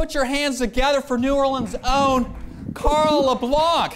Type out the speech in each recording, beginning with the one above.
put your hands together for New Orleans' own Carl LeBlanc.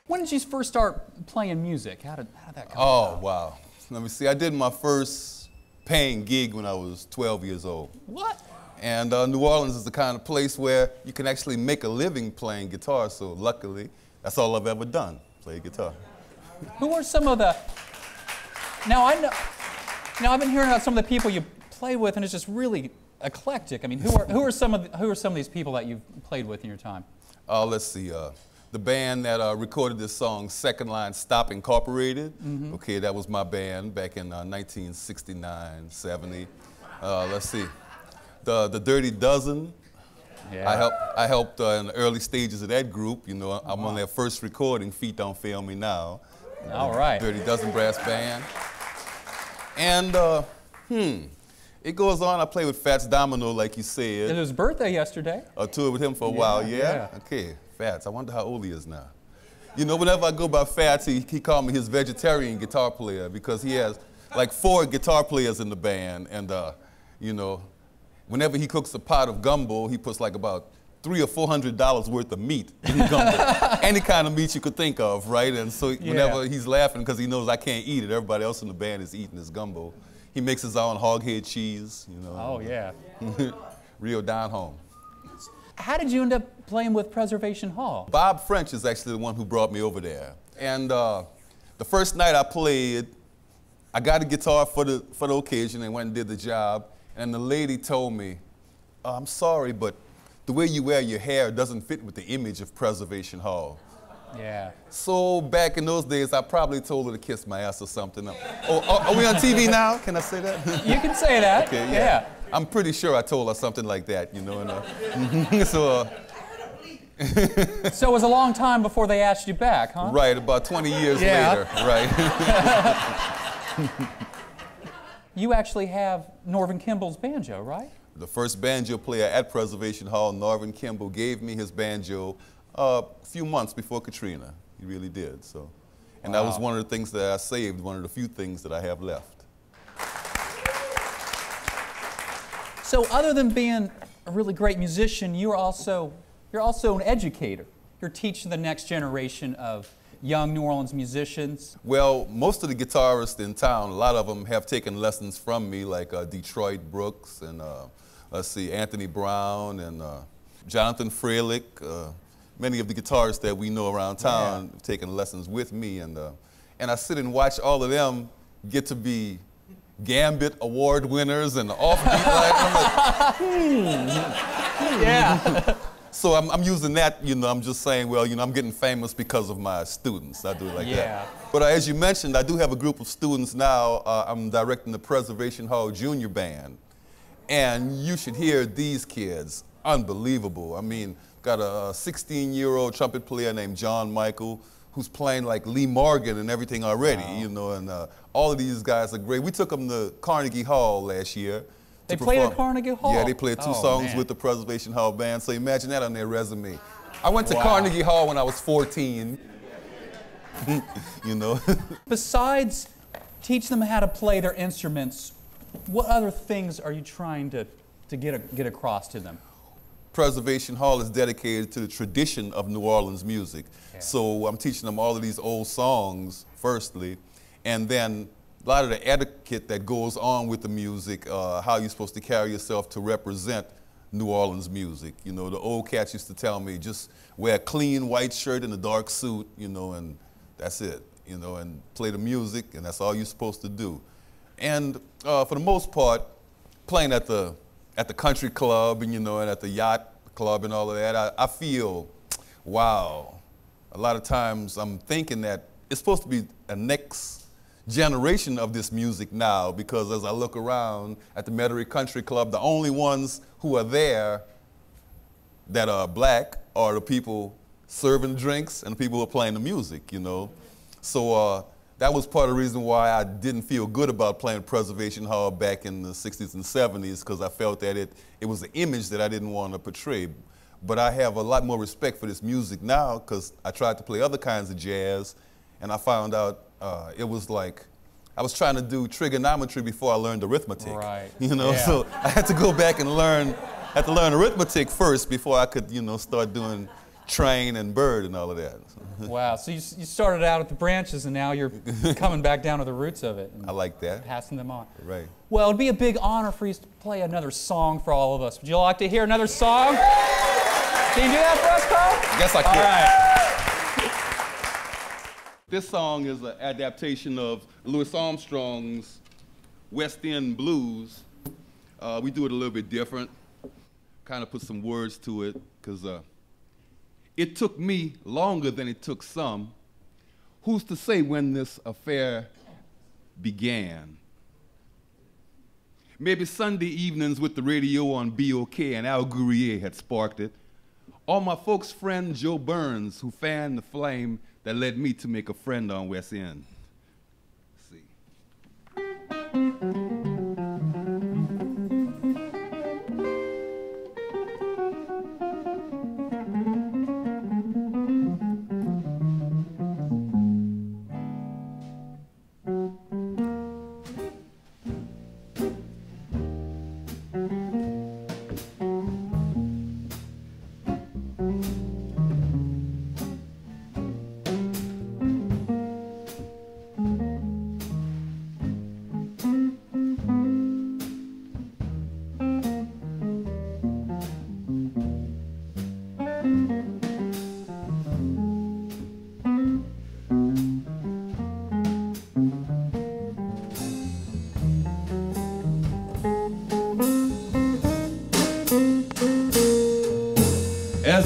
When did you first start playing music? How did that come about? Wow. Let me see. I did my first paying gig when I was 12 years old. What? And New Orleans is the kind of place where you can actually make a living playing guitar, so luckily, that's all I've ever done, play guitar. Who are some of the... Now, I've been hearing about some of the people you play with, and it's just really eclectic. I mean, who are some of these people that you've played with in your time? Let's see. The band that recorded this song, Second Line Stop Incorporated. Mm-hmm. Okay, that was my band back in 1969, 70. Let's see. The Dirty Dozen. Yeah. I helped in the early stages of that group. You know, I'm on their first recording, Feet Don't Fail Me Now. All right. Dirty Dozen Brass Band. And, it goes on. I play with Fats Domino, like you said. It was his birthday yesterday. I toured with him for a while, yeah? Okay, Fats. I wonder how old he is now. You know, whenever I go by Fats, he called me his vegetarian guitar player because he has like 4 guitar players in the band, and, you know, whenever he cooks a pot of gumbo, he puts like about $300 or $400 worth of meat in gumbo. Any kind of meat you could think of, right? And so whenever he's laughing because he knows I can't eat it, everybody else in the band is eating his gumbo. He makes his own hog head cheese, you know. Oh, yeah. Real down home. How did you end up playing with Preservation Hall? Bob French is actually the one who brought me over there. And the first night I played, I got a guitar for the occasion and went and did the job. And the lady told me, I'm sorry, but the way you wear your hair doesn't fit with the image of Preservation Hall. Yeah. So back in those days, I probably told her to kiss my ass or something. Oh, are we on TV now? Can I say that? You can say that. Okay, yeah. I'm pretty sure I told her something like that, you know. And, so it was a long time before they asked you back, huh? Right, about 20 years later, right. You actually have Norvin Kimball's banjo, right? The first banjo player at Preservation Hall, Norvin Kimball, gave me his banjo a few months before Katrina. He really did, so. And that was one of the things that I saved, one of the few things that I have left. So other than being a really great musician, you're also an educator. You're teaching the next generation of young New Orleans musicians. Well, most of the guitarists in town, a lot of them have taken lessons from me, like Detroit Brooks and let's see, Anthony Brown and Jonathan Freilich. Many of the guitarists that we know around town have taken lessons with me, and I sit and watch all of them get to be Gambit Award winners and offbeat. I'm like, Yeah. So I'm using that, you know, I'm just saying, well, you know, I'm getting famous because of my students. I do it like that. But as you mentioned, I do have a group of students now. I'm directing the Preservation Hall Junior Band. And you should hear these kids. Unbelievable. I mean, got a 16-year-old trumpet player named John Michael who's playing like Lee Morgan and everything already, you know, and all of these guys are great. We took them to Carnegie Hall last year. They played at Carnegie Hall? Yeah, they played two songs with the Preservation Hall Band, so imagine that on their resume. I went to Carnegie Hall when I was 14, you know. Besides teach them how to play their instruments, what other things are you trying to get across to them? Preservation Hall is dedicated to the tradition of New Orleans music. So I'm teaching them all of these old songs, firstly, and then a lot of the etiquette that goes on with the music, how you're supposed to carry yourself to represent New Orleans music. You know, the old cats used to tell me, just wear a clean white shirt and a dark suit, you know, and that's it, you know, and play the music, and that's all you're supposed to do. And for the most part, playing at the country club and, you know, and at the yacht club and all of that, I feel, wow, a lot of times I'm thinking that it's supposed to be a next generation of this music now, because as I look around at the Metairie Country Club, the only ones who are there that are black are the people serving drinks and the people who are playing the music, you know. So that was part of the reason why I didn't feel good about playing Preservation Hall back in the 60s and 70s, because I felt that it was an image that I didn't want to portray. But I have a lot more respect for this music now, because I tried to play other kinds of jazz, and I found out it was like I was trying to do trigonometry before I learned arithmetic. Right. You know, so I had to go back and learn arithmetic first before I could, you know, start doing train and bird and all of that. Wow, so you started out at the branches and now you're coming back down to the roots of it. I like that. Passing them on. Right. Well, it'd be a big honor for you to play another song for all of us. Would you like to hear another song? Can you do that for us, Carl? Yes, I can. All right. This song is an adaptation of Louis Armstrong's West End Blues. We do it a little bit different, kind of put some words to it, because it took me longer than it took some. Who's to say when this affair began? Maybe Sunday evenings with the radio on BOK and Al Gurrier had sparked it. Or my folks' friend Joe Burns, who fanned the flame that led me to make a friend on West End. Let's see.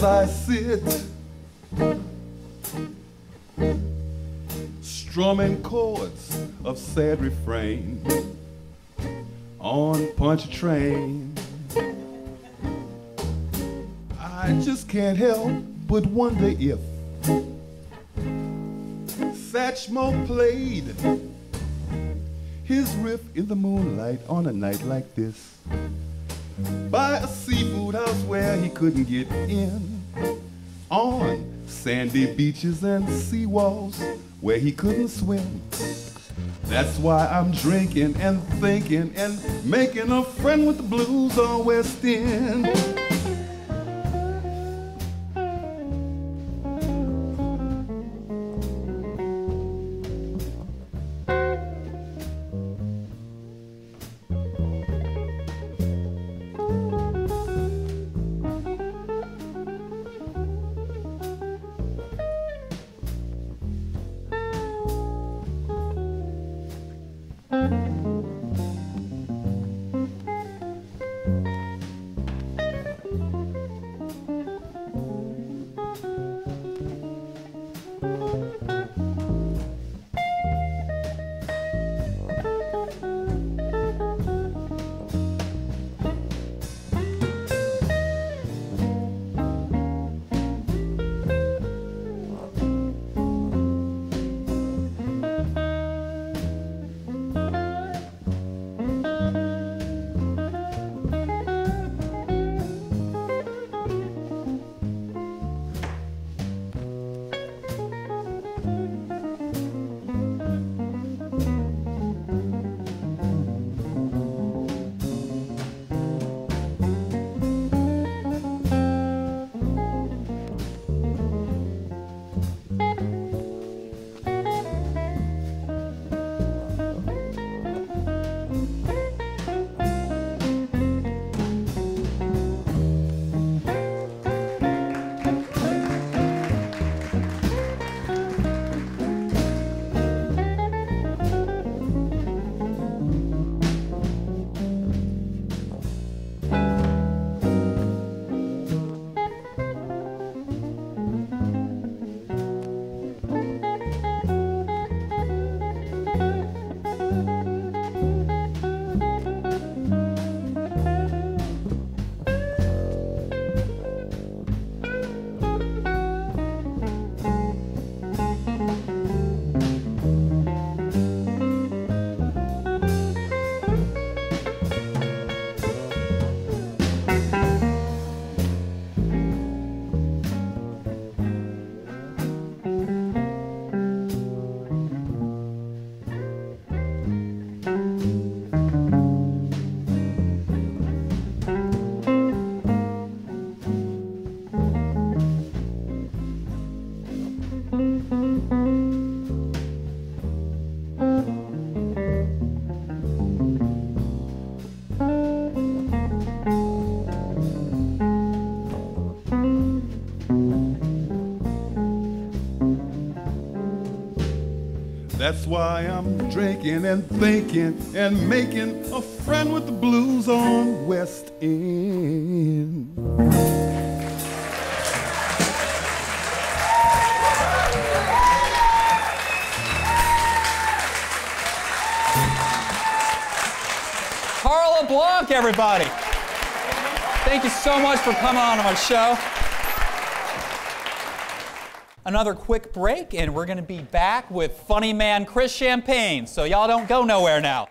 as I sit, strumming chords of sad refrain on Punch Train. I just can't help but wonder if Satchmo played his riff in the moonlight on a night like this, by a seafood house where he couldn't get in, on sandy beaches and seawalls where he couldn't swim. That's why I'm drinking and thinking and making a friend with the blues on West End. That's why I'm drinking and thinking and making a friend with the blues on West End. LeBlanc, everybody. Thank you so much for coming on our show. Another quick break, and we're going to be back with funny man Chris Champagne. So y'all don't go nowhere now.